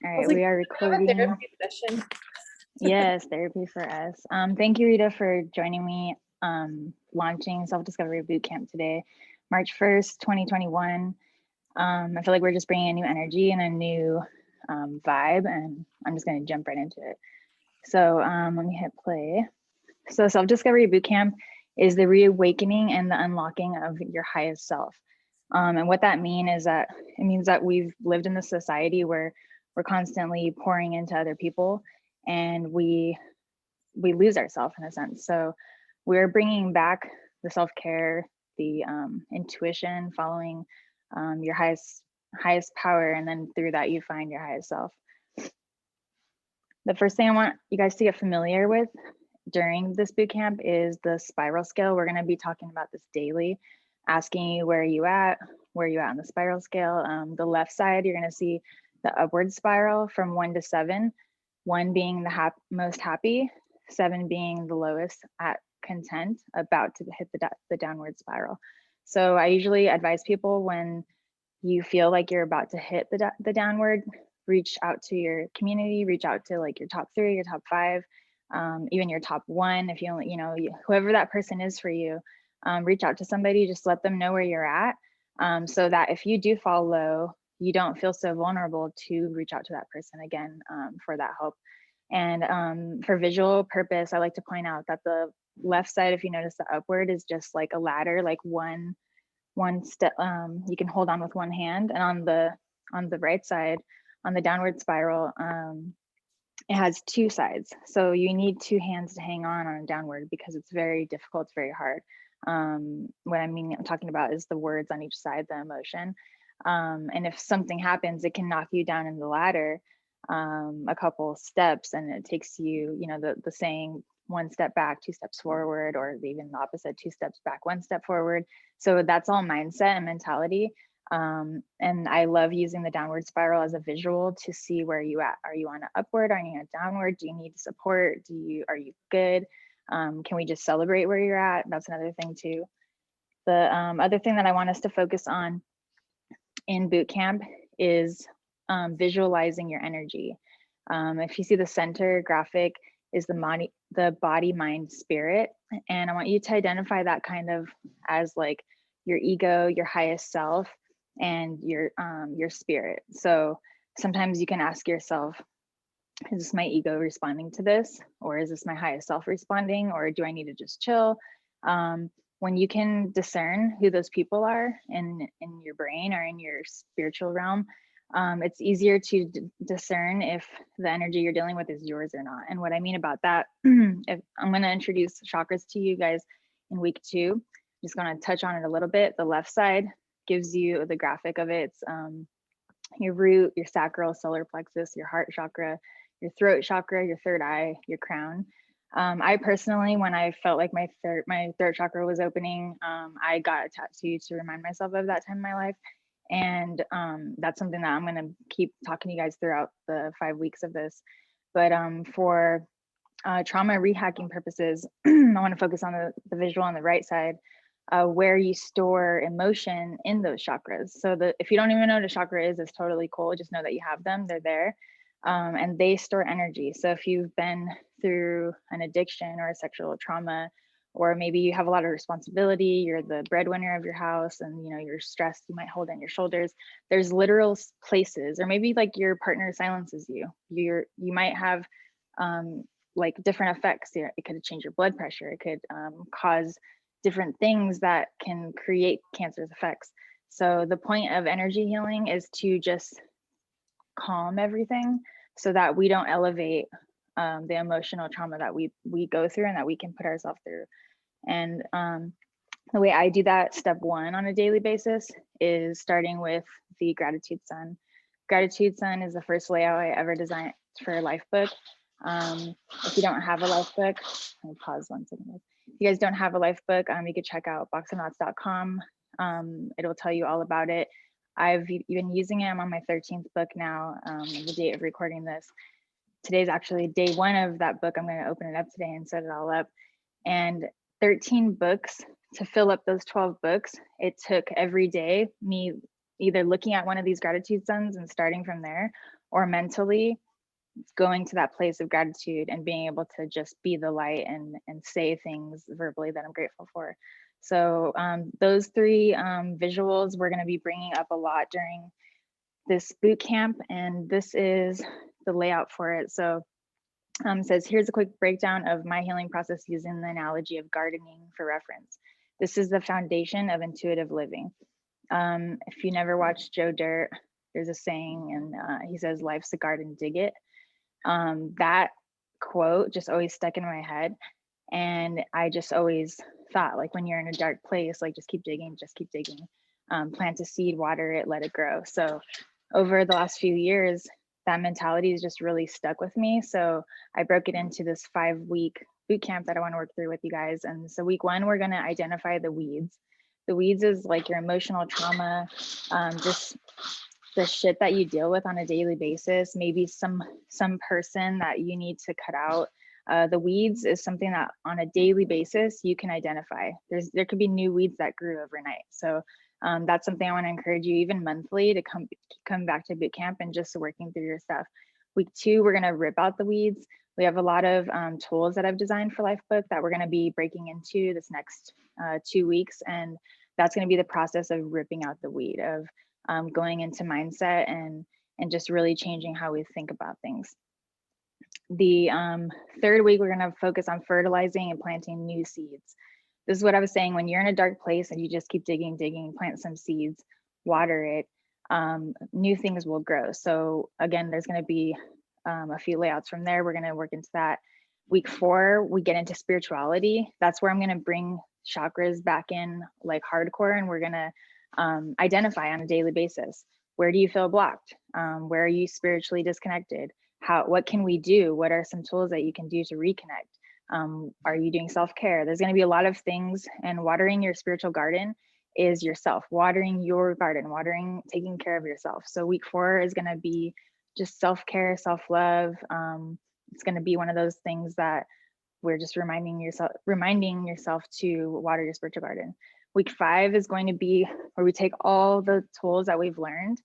All I was right, like, we are "We have a recording. therapy session." Yes, therapy for us. Thank you, Rita, for joining me launching Self-Discovery Bootcamp today, March 1st, 2021. I feel like we're just bringing a new energy and a new vibe, and I'm just going to jump right into it. So let me hit play. So Self-Discovery Bootcamp is the reawakening and the unlocking of your highest self. And what that means that we've lived in this society where we're constantly pouring into other people, and we lose ourselves in a sense. So we're bringing back the self-care, the intuition, following your highest power, and then through that you find your highest self. The first thing I want you guys to get familiar with during this boot camp is the spiral scale. We're going to be talking about this daily, asking you where are you at on the spiral scale. The left side, you're going to see the upward spiral from 1 to 7, 1 being the most happy, 7 being the lowest at content, about to hit the downward spiral. So I usually advise people, when you feel like you're about to hit the downward, reach out to your community, reach out to like your top 3, your top 5, even your top 1. If you only, whoever that person is for you, reach out to somebody, just let them know where you're at, so that if you do fall low, you don't feel so vulnerable to reach out to that person again for that help. And for visual purpose, I like to point out that the left side, if you notice the upward, is just like a ladder, like one step, you can hold on with one hand. And on the right side, on the downward spiral, it has 2 sides. So you need 2 hands to hang on a downward, because it's very difficult, it's very hard. What I'm talking about is the words on each side, the emotion. And if something happens, it can knock you down in the ladder a couple steps, and it takes you, the saying, 1 step back, 2 steps forward, or even the opposite, 2 steps back, 1 step forward. So that's all mindset and mentality. And I love using the downward spiral as a visual to see where you at. Are you on an upward? Are you on a downward? Do you need support? Are you good? Can we just celebrate where you're at? That's another thing too. The other thing that I want us to focus on in boot camp is visualizing your energy. If you see the center graphic is the body, mind, spirit. And I want you to identify that kind of as like your ego, your highest self, and your spirit. So sometimes you can ask yourself, is this my ego responding to this? Or is this my highest self responding? Or do I need to just chill? When you can discern who those people are in your brain or in your spiritual realm, it's easier to discern if the energy you're dealing with is yours or not. And what I mean about that, if I'm going to introduce chakras to you guys in week 2, I'm just going to touch on it a little bit. The left side gives you the graphic of it. It's your root, your sacral, solar plexus, your heart chakra, your throat chakra, your third eye, your crown. I personally, when I felt like my throat chakra was opening, I got a tattoo to remind myself of that time in my life. And that's something that I'm going to keep talking to you guys throughout the 5 weeks of this. But for trauma rehacking purposes, I want to focus on the visual on the right side, where you store emotion in those chakras. So if you don't even know what a chakra is, it's totally cool. Just know that you have them, they're there, and they store energy. So if you've been through an addiction or a sexual trauma, or maybe you have a lot of responsibility, you're the breadwinner of your house, and you're stressed, you might hold in your shoulders. There's literal places, or maybe like your partner silences you. You might have like different effects. It could change your blood pressure. It could cause different things that can create cancerous effects. So the point of energy healing is to just calm everything, so that we don't elevate the emotional trauma that we go through and that we can put ourselves through. And the way I do that, step 1 on a daily basis, is starting with the gratitude sun. Gratitude sun is the first layout I ever designed for a life book. If you don't have a life book, let me pause 1 second. If you guys don't have a life book, you could check out boxofknots.com. It'll tell you all about it. I've been using it. I'm on my 13th book now, the date of recording this. Today's actually day 1 of that book. I'm going to open it up today and set it all up. And 13 books to fill up those 12 books. It took every day me either looking at one of these gratitude suns and starting from there, or mentally, going to that place of gratitude and being able to just be the light and say things verbally that I'm grateful for. So those three visuals we're going to be bringing up a lot during this boot camp, and this is the layout for it. So says, here's a quick breakdown of my healing process using the analogy of gardening for reference. This is the foundation of intuitive living. If you never watched Joe Dirt, there's a saying, and he says, life's a garden, dig it. That quote just always stuck in my head. And I just always thought, like, when you're in a dark place, like, just keep digging, plant a seed, water it, let it grow. So over the last few years, that mentality has just really stuck with me. So I broke it into this 5-week boot camp that I want to work through with you guys. And so week 1, we're going to identify the weeds. The weeds is like your emotional trauma, just the shit that you deal with on a daily basis, maybe some person that you need to cut out. The weeds is something that on a daily basis you can identify. There could be new weeds that grew overnight. So that's something I want to encourage you, even monthly, to come back to boot camp and just working through your stuff. Week 2, we're going to rip out the weeds. We have a lot of tools that I've designed for Lifebook that we're going to be breaking into this next 2 weeks, and that's going to be the process of ripping out the weed, of going into mindset and just really changing how we think about things. The 3rd week, we're going to focus on fertilizing and planting new seeds. This is what I was saying, when you're in a dark place and you just keep digging, plant some seeds, water it, new things will grow. So again, there's going to be a few layouts from there. We're going to work into that. Week 4, we get into spirituality. That's where I'm going to bring chakras back in like hardcore, and we're going to identify on a daily basis. Where do you feel blocked? Where are you spiritually disconnected? What can we do? What are some tools that you can do to reconnect? Are you doing self-care? There's going to be a lot of things, and watering your spiritual garden is yourself, watering your garden, taking care of yourself. So week 4 is going to be just self-care, self-love. It's going to be one of those things that we're just reminding yourself to water your spiritual garden. Week 5 is going to be where we take all the tools that we've learned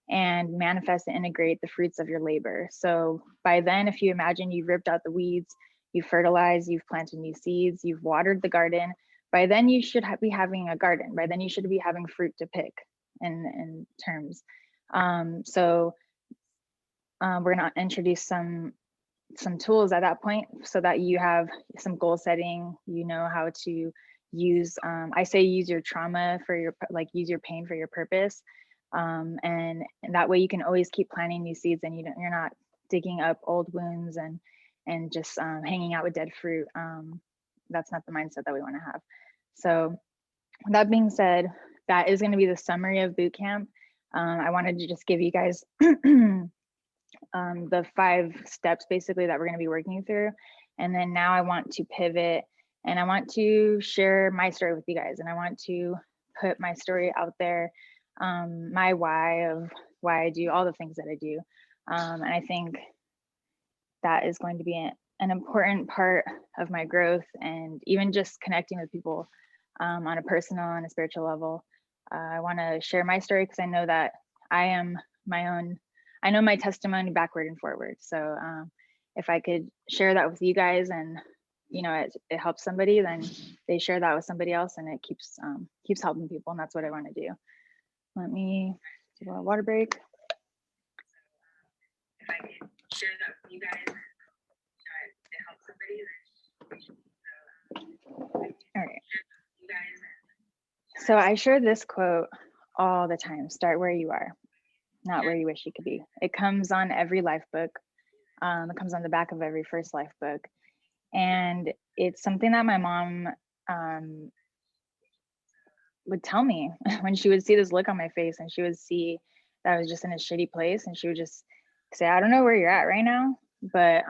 and manifest and integrate the fruits of your labor. So by then, if you imagine you've ripped out the weeds, you've fertilized, you've planted new seeds, you've watered the garden, by then you should be having a garden. By then you should be having fruit to pick in terms. So we're gonna introduce some tools at that point so that you have some goal setting, you know how to use, I say use your trauma for your, use your pain for your purpose. And that way you can always keep planting new seeds, and you're not digging up old wounds and just hanging out with dead fruit. That's not the mindset that we want to have. So that being said, that is going to be the summary of boot camp. I wanted to just give you guys the 5 steps basically that we're going to be working through. And then now I want to pivot, and I want to share my story with you guys, and I want to put my story out there, my why of why I do all the things that I do. And I think that is going to be an important part of my growth, and even just connecting with people on a personal and a spiritual level. I want to share my story because I know that I am my own, I know my testimony backward and forward. So if I could share that with you guys, and it helps somebody, then they share that with somebody else, and it keeps helping people. And that's what I want to do. Let me do a water break. If I could share that with you guys, it helps somebody. All right. So I share this quote all the time: start where you are, not where you wish you could be. It comes on every life book. It comes on the back of every first life book. And it's something that my mom would tell me when she would see this look on my face, and she would see that I was just in a shitty place, and she would just say, I don't know where you're at right now, but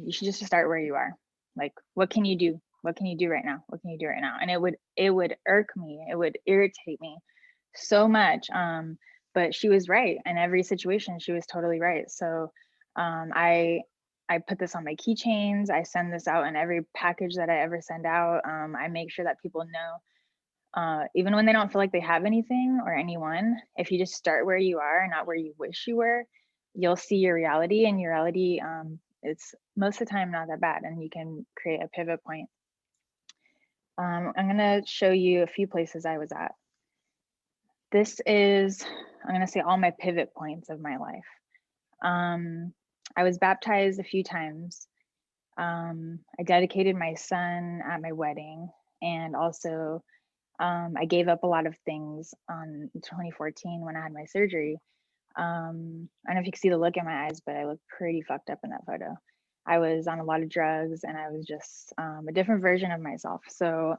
you should just start where you are. Like, what can you do? What can you do right now? What can you do right now? And it would irk me. It would irritate me so much. But she was right. In every situation, she was totally right. So I put this on my keychains. I send this out in every package that I ever send out. I make sure that people know, even when they don't feel like they have anything or anyone, if you just start where you are, not where you wish you were, you'll see your reality, and your reality, it's most of the time not that bad, and you can create a pivot point. I'm gonna show you a few places I was at. This is, I'm gonna say, all my pivot points of my life. I was baptized a few times. I dedicated my son at my wedding, and also I gave up a lot of things on 2014 when I had my surgery. I don't know if you can see the look in my eyes, but I look pretty fucked up in that photo. I was on a lot of drugs, and I was just a different version of myself. So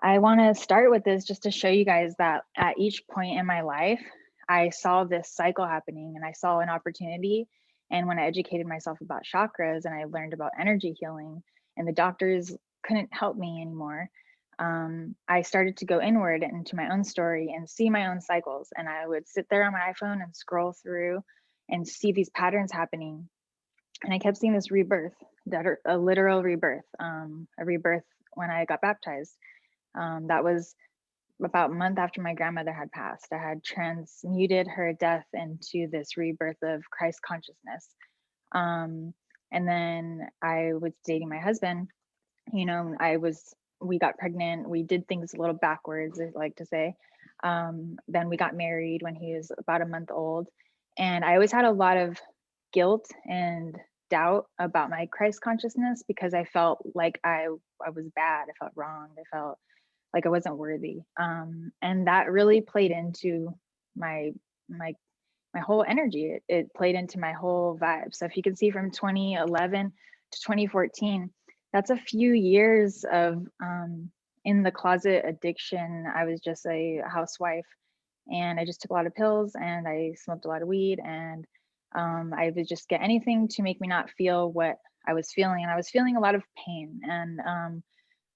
I want to start with this just to show you guys that at each point in my life, I saw this cycle happening, and I saw an opportunity. And when I educated myself about chakras and I learned about energy healing, and the doctors couldn't help me anymore, I started to go inward into my own story and see my own cycles. And I would sit there on my iPhone and scroll through and see these patterns happening. And I kept seeing this rebirth, a literal rebirth, a rebirth when I got baptized. That was about a month after my grandmother had passed. I had transmuted her death into this rebirth of Christ consciousness. And then I was dating my husband. You know, we got pregnant. We did things a little backwards, I like to say. Then we got married when he was about a month old. And I always had a lot of guilt and doubt about my Christ consciousness, because I felt like I was bad. I felt wrong. I felt like I wasn't worthy. And that really played into my whole energy. It played into my whole vibe. So if you can see, from 2011 to 2014, that's a few years of in the closet addiction. I was just a housewife, and I just took a lot of pills, and I smoked a lot of weed, and I would just get anything to make me not feel what I was feeling. And I was feeling a lot of pain. And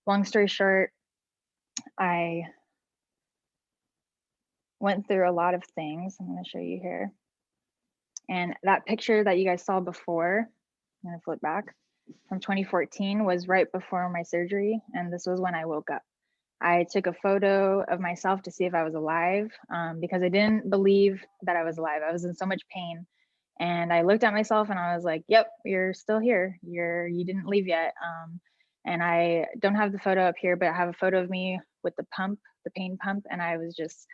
long story short, I went through a lot of things. I'm going to show you here. And that picture that you guys saw before, I'm going to flip back, from 2014, was right before my surgery. And this was when I woke up. I took a photo of myself to see if I was alive, because I didn't believe that I was alive. I was in so much pain. And I looked at myself and I was like, yep, you're still here. You didn't leave yet. And I don't have the photo up here, but I have a photo of me with the pump, the pain pump. And I was just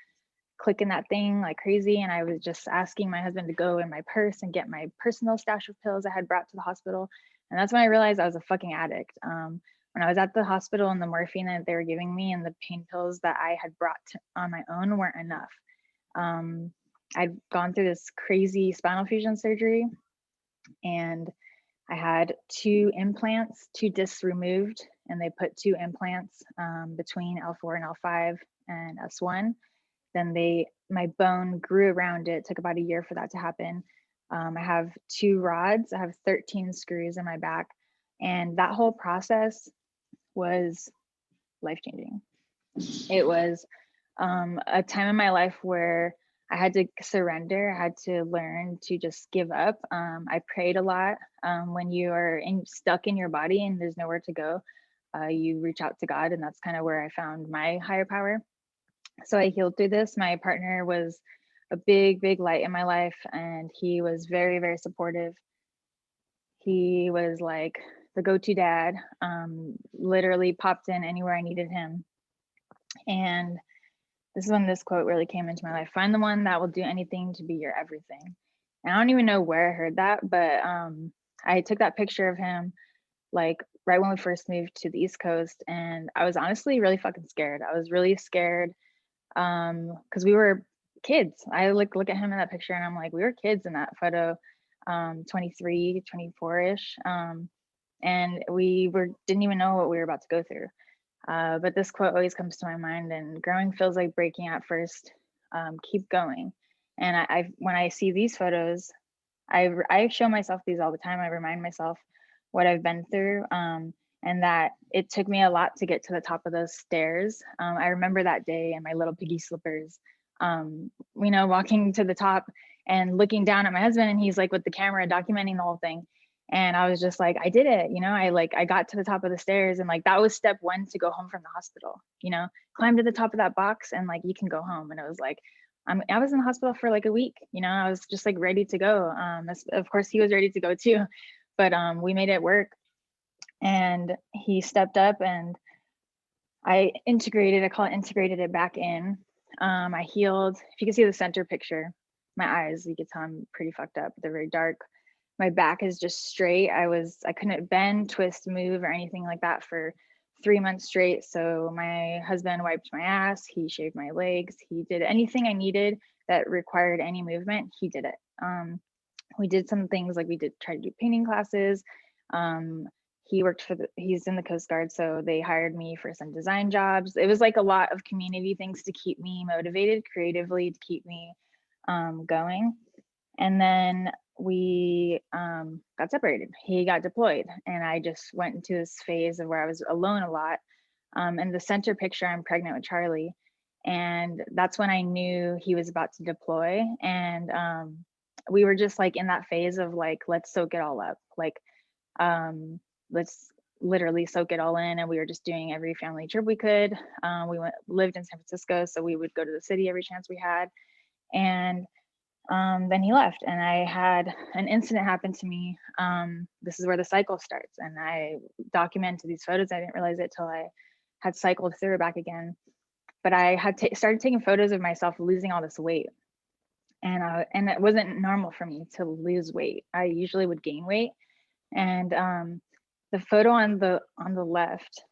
clicking that thing like crazy. And I was just asking my husband to go in my purse and get my personal stash of pills I had brought to the hospital. And that's when I realized I was a fucking addict. When I was at the hospital, and the morphine that they were giving me and the pain pills that I had brought on my own weren't enough. I'd gone through this crazy spinal fusion surgery, and I had 2 implants, 2 discs removed, and they put 2 implants between L4 and L5 and S1. Then my bone grew around it. It took about a year for that to happen. I have 2 rods. I have 13 screws in my back. And that whole process was life-changing. It was a time in my life where I had to surrender. I had to learn to just give up. I prayed a lot. When you are stuck in your body and there's nowhere to go, you reach out to God, and that's kind of where I found my higher power. So I healed through this. My partner was a big, big light in my life, and he was very, very supportive. He was like the go-to dad, literally popped in anywhere I needed him. And this is when this quote really came into my life: find the one that will do anything to be your everything. And I don't even know where I heard that, but I took that picture of him like right when we first moved to the East Coast, and I was honestly really fucking scared. I was really scared because we were kids. I look at him in that picture, and I'm like, we were kids in that photo, 23, 24-ish. And we didn't even know what we were about to go through. But this quote always comes to my mind: and growing feels like breaking at first, keep going. And when I see these photos, I show myself these all the time. I remind myself what I've been through, and that it took me a lot to get to the top of those stairs. I remember that day in my little piggy slippers, walking to the top and looking down at my husband, and he's like with the camera documenting the whole thing. And I was just like, I did it. I got to the top of the stairs, and like that was step 1 to go home from the hospital. Climb to the top of that box, and like you can go home. And it was like, I was in the hospital for like a week, you know, I was just like ready to go. Of course he was ready to go too, but we made it work, and he stepped up, and I call it integrated it back in. I healed. If you can see the center picture, my eyes, you can tell I'm pretty fucked up. They're very dark. My back is just straight. I couldn't bend, twist, move, or anything like that for 3 months straight. So my husband wiped my ass, he shaved my legs, he did anything I needed that required any movement, he did it. We did some things like we did try to do painting classes. He worked he's in the Coast Guard, so they hired me for some design jobs. It was like a lot of community things to keep me motivated creatively, to keep me going. And then we got separated. He got deployed, and I just went into this phase of where I was alone a lot. In the center picture, I'm pregnant with Charlie, and that's when I knew he was about to deploy. And we were just like in that phase of like, let's soak it all up. Like, let's literally soak it all in. And we were just doing every family trip we could. We lived in San Francisco, so we would go to the city every chance we had. And then he left, and I had an incident happen to me. This is where the cycle starts, and I documented these photos. I didn't realize it till I had cycled through it back again. But I had started taking photos of myself losing all this weight, and it wasn't normal for me to lose weight. I usually would gain weight, and the photo on the left,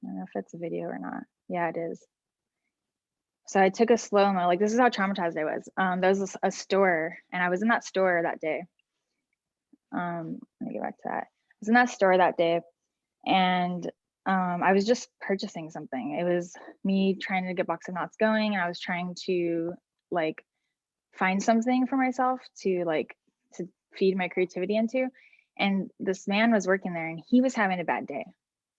I don't know if it's a video or not. Yeah, it is. So I took a slow-mo, like this is how traumatized I was. There was a store, and I was in that store that day. Let me get back to that. I was in that store that day, and I was just purchasing something. It was me trying to get Box of Knots going, and I was trying to like find something for myself to feed my creativity into. And this man was working there, and he was having a bad day.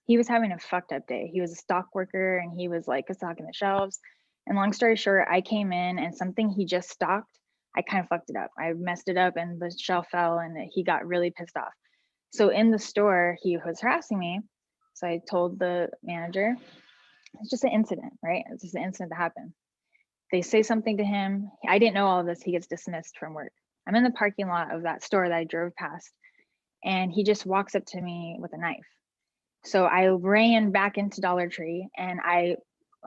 He was having a fucked up day. He was a stock worker, and he was like stocking the shelves. And long story short, I came in, and something he just stocked, I kind of fucked it up. I messed it up, and the shelf fell, and he got really pissed off. So in the store, he was harassing me. So I told the manager, it's just an incident, right? It's just an incident that happened. They say something to him. I didn't know all of this. He gets dismissed from work. I'm in the parking lot of that store that I drove past, and he just walks up to me with a knife. So I ran back into Dollar Tree, and I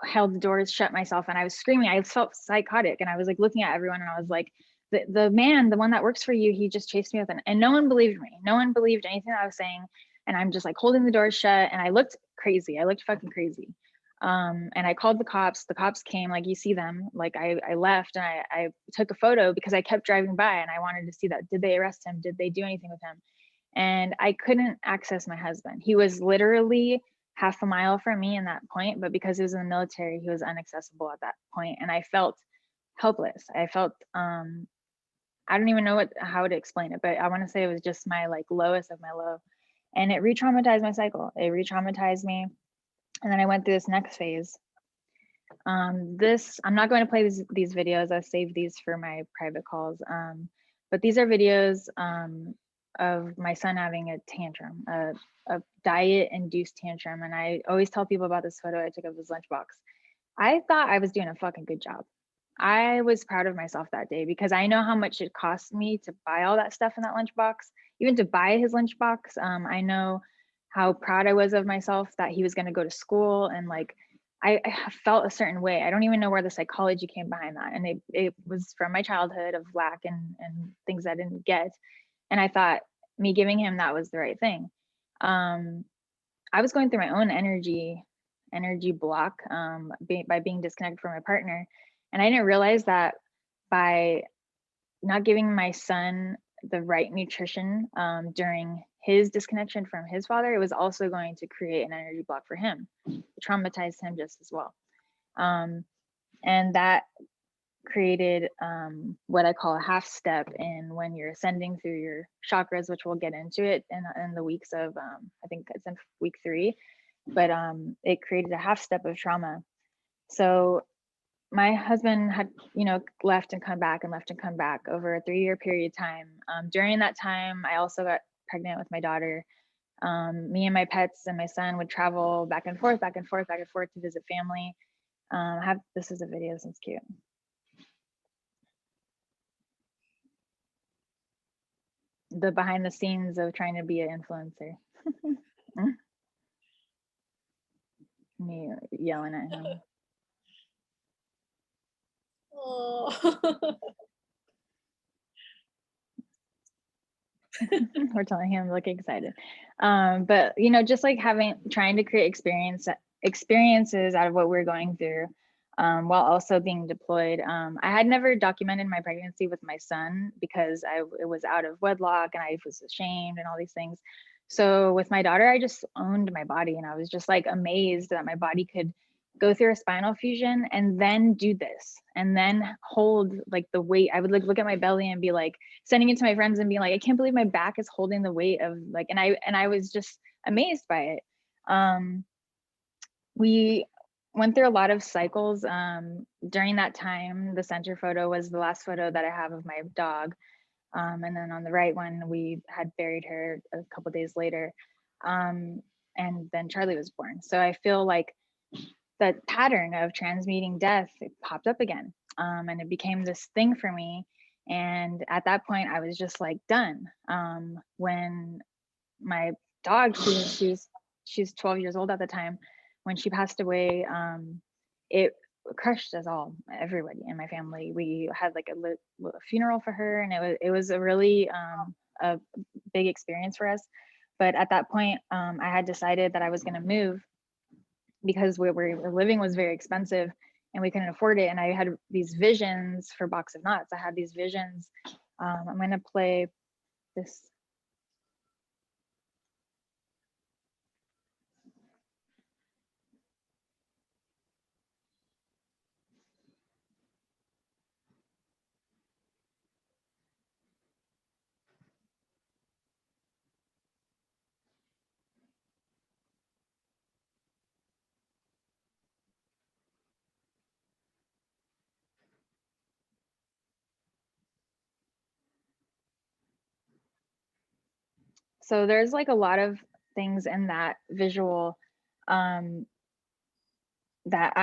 held the doors shut myself, and I was screaming. I felt psychotic, and I was like looking at everyone, and I was like, the man, the one that works for you, he just chased me with and no one believed me. No one believed anything I was saying. And I'm just like holding the doors shut, and I looked crazy. I looked fucking crazy. And I called the cops. The cops came, like you see them. Like I left, and I took a photo because I kept driving by, and I wanted to see that. Did they arrest him? Did they do anything with him? And I couldn't access my husband. He was literally half a mile from me in that point, but because he was in the military, he was inaccessible at that point. And I felt helpless. I felt I don't even know how to explain it, but I want to say it was just my like lowest of my low. And it re-traumatized my cycle. It re-traumatized me. And then I went through this next phase. I'm not going to play these videos. I saved these for my private calls. But these are videos of my son having a tantrum, a diet-induced tantrum. And I always tell people about this photo I took of his lunchbox. I thought I was doing a fucking good job. I was proud of myself that day because I know how much it cost me to buy all that stuff in that lunchbox, even to buy his lunchbox. I know how proud I was of myself that he was going to go to school, and like I felt a certain way. I don't even know where the psychology came behind that, and it was from my childhood of lack and things I didn't get. And I thought me giving him that was the right thing. I was going through my own energy block by being disconnected from my partner. And I didn't realize that by not giving my son the right nutrition during his disconnection from his father, it was also going to create an energy block for him. It traumatized him just as well. And that created what I call a half step in when you're ascending through your chakras, which we'll get into it in the weeks of, I think it's in week 3, but it created a half step of trauma. So my husband had, left and come back and left and come back over a 3-year period of time. During that time, I also got pregnant with my daughter. Me and my pets and my son would travel back and forth to visit family. This is a video, this is cute. the behind the scenes of trying to be an influencer. Me yelling at him. Oh. We're telling him, look excited. But just like trying to create experiences out of what we're going through, while also being deployed. I had never documented my pregnancy with my son because it was out of wedlock and I was ashamed and all these things. So with my daughter, I just owned my body, and I was just like amazed that my body could go through a spinal fusion and then do this and then hold like the weight. I would like look at my belly and be like sending it to my friends and being like, I can't believe my back is holding the weight of like, and I was just amazed by it. We went through a lot of cycles. During that time, the center photo was the last photo that I have of my dog. And then on the right one, we had buried her a couple days later. And then Charlie was born. So I feel like the pattern of transmuting death, it popped up again. And it became this thing for me. And at that point, I was just like done. When my dog, she's 12 years old at the time, when she passed away, it crushed us all, everybody in my family. We had like a funeral for her, and it was a really a big experience for us. But at that point, I had decided that I was going to move because where we were living was very expensive and we couldn't afford it. And I had these visions for Box of Knots. I had these visions. I'm going to play this. So there's like a lot of things in that visual um, that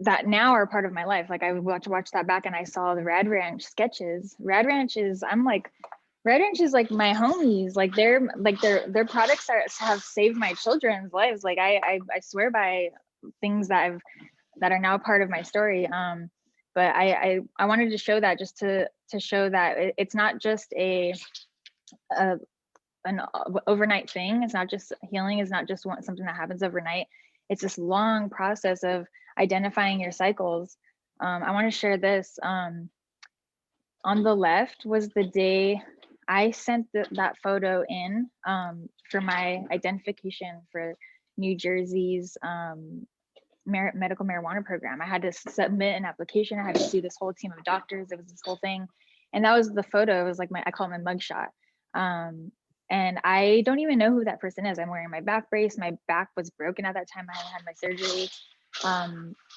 that now are part of my life. Like I would watch that back and I saw the Rad Ranch sketches. Rad Ranch is Rad Ranch is like my homies. Like their products have saved my children's lives. Like I swear by things that are now part of my story. But I wanted to show that just to show that it's not just a an overnight thing. It's not just healing. Is not just something that happens overnight. It's this long process of identifying your cycles. I want to share this. On the left was the day I sent that photo in for my identification for New Jersey's medical marijuana program. I had to submit an application. I had to see this whole team of doctors. It was this whole thing. And that was the photo. It was like I call it my mugshot. And I don't even know who that person is. I'm wearing my back brace. My back was broken at that time. I hadn't had my surgery.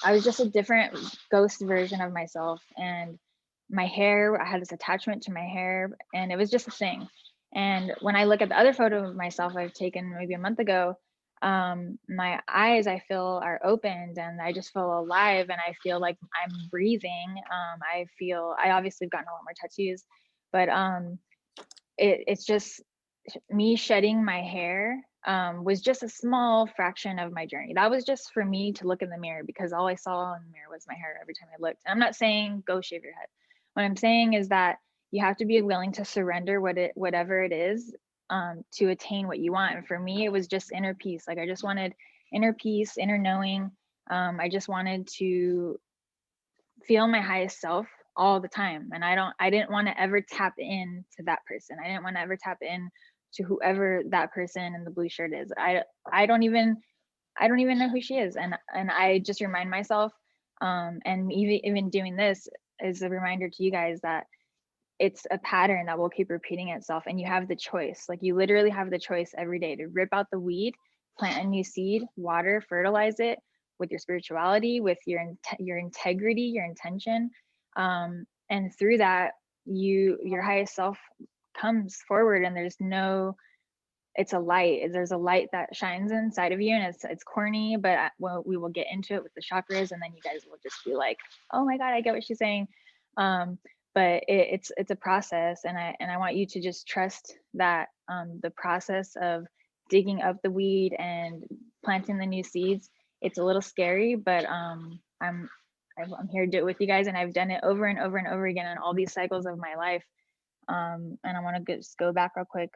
I was just a different ghost version of myself. And my hair, I had this attachment to my hair, and it was just a thing. And when I look at the other photo of myself I've taken maybe a month ago, my eyes, I feel, are opened, and I just feel alive, and I feel like I'm breathing. I obviously have gotten a lot more tattoos, but it's just me shedding my hair was just a small fraction of my journey. That was just for me to look in the mirror, because all I saw in the mirror was my hair every time I looked. And I'm not saying go shave your head. What I'm saying is that you have to be willing to surrender whatever it is to attain what you want. And for me, it was just inner peace. Like I just wanted inner peace, inner knowing. I just wanted to feel my highest self all the time. And I didn't want to ever tap in to that person. I didn't want to ever tap in to whoever that person in the blue shirt is. I don't even know who she is. And I just remind myself, and even doing this is a reminder to you guys that it's a pattern that will keep repeating itself, and you have the choice. Like you literally have the choice every day to rip out the weed, plant a new seed, water, fertilize it with your spirituality, with your integrity, your intention, and through that your highest self comes forward. And it's a light. There's a light that shines inside of you, and it's corny, but we will get into it with the chakras, and then you guys will just be like, oh my god, I get what she's saying. but it's a process, and I want you to just trust that the process of digging up the weed and planting the new seeds, it's a little scary, but I'm here to do it with you guys, and I've done it over and over and over again in all these cycles of my life. And I want to just go back real quick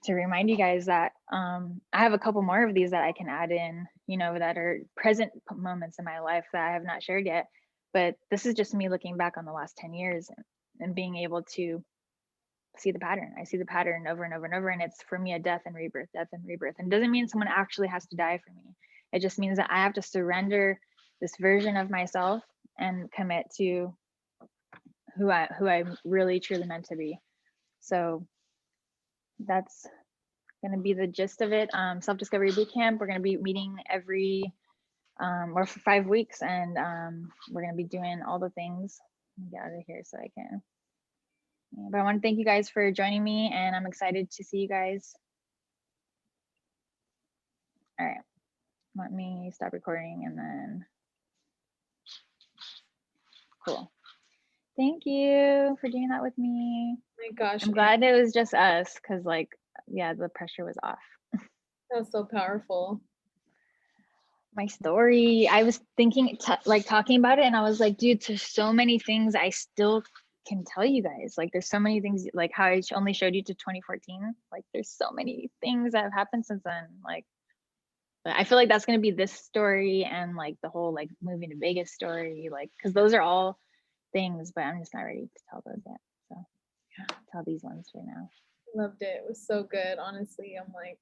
to remind you guys that I have a couple more of these that I can add in, that are present moments in my life that I have not shared yet. But this is just me looking back on the last 10 years and being able to see the pattern. I see the pattern over and over and over. And it's for me a death and rebirth, death and rebirth. And it doesn't mean someone actually has to die for me. It just means that I have to surrender this version of myself and commit to who I'm really truly meant to be. So that's going to be the gist of it. Self-discovery bootcamp. We're going to be meeting every or for 5 weeks, and we're going to be doing all the things. Let me get out of here so I can. Yeah, but I want to thank you guys for joining me, and I'm excited to see you guys. All right, let me stop recording, and then cool. Thank you for doing that with me. Oh my gosh, I'm glad it was just us, because like, yeah, the pressure was off. that was so powerful. My story, I was thinking, like talking about it, and I was like, dude, there's so many things I still can tell you guys. Like, there's so many things, like how I only showed you to 2014. Like, there's so many things that have happened since then. Like, I feel like that's going to be this story and like the whole like moving to Vegas story, like, because those are all things, but I'm just not ready to tell those yet. So yeah, tell these ones right now. Loved it. It was so good. Honestly, I'm like,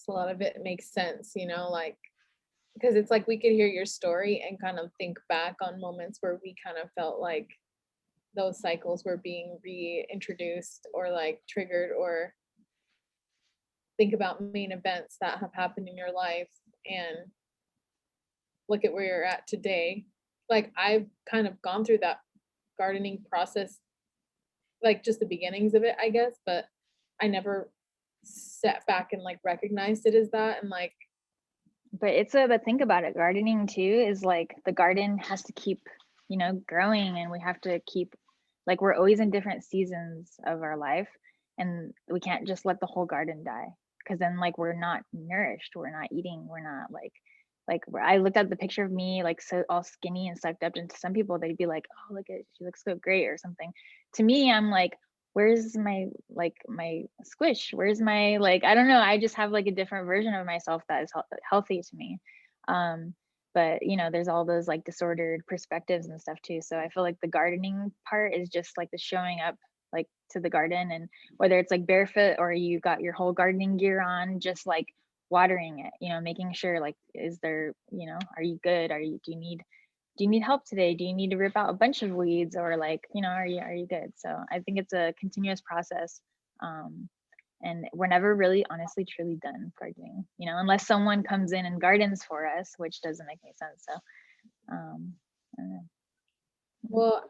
a lot of it makes sense, like, because it's like we could hear your story and kind of think back on moments where we kind of felt like those cycles were being reintroduced or like triggered, or think about main events that have happened in your life and look at where you're at today. Like, I've kind of gone through that gardening process, like just the beginnings of it, I guess, but I never sat back and like recognized it as that. And like, but but think about it, gardening too is like the garden has to keep growing, and we have to keep, like, we're always in different seasons of our life, and we can't just let the whole garden die, because then like we're not nourished, we're not eating, we're not like I looked at the picture of me like so all skinny and sucked up, and to some people they'd be like, oh, look at, she looks so great or something. To me, I'm like, where's my my squish, where's my, like, I don't know, I just have like a different version of myself that is healthy to me. But there's all those like disordered perspectives and stuff too, so I feel like the gardening part is just like the showing up like to the garden, and whether it's like barefoot or you got your whole gardening gear on, just like watering it, making sure, like, is there, are you good, do you need help today? Do you need to rip out a bunch of weeds, or like, are you good? So I think it's a continuous process. And we're never really honestly truly done gardening, unless someone comes in and gardens for us, which doesn't make any sense. So I don't know. well,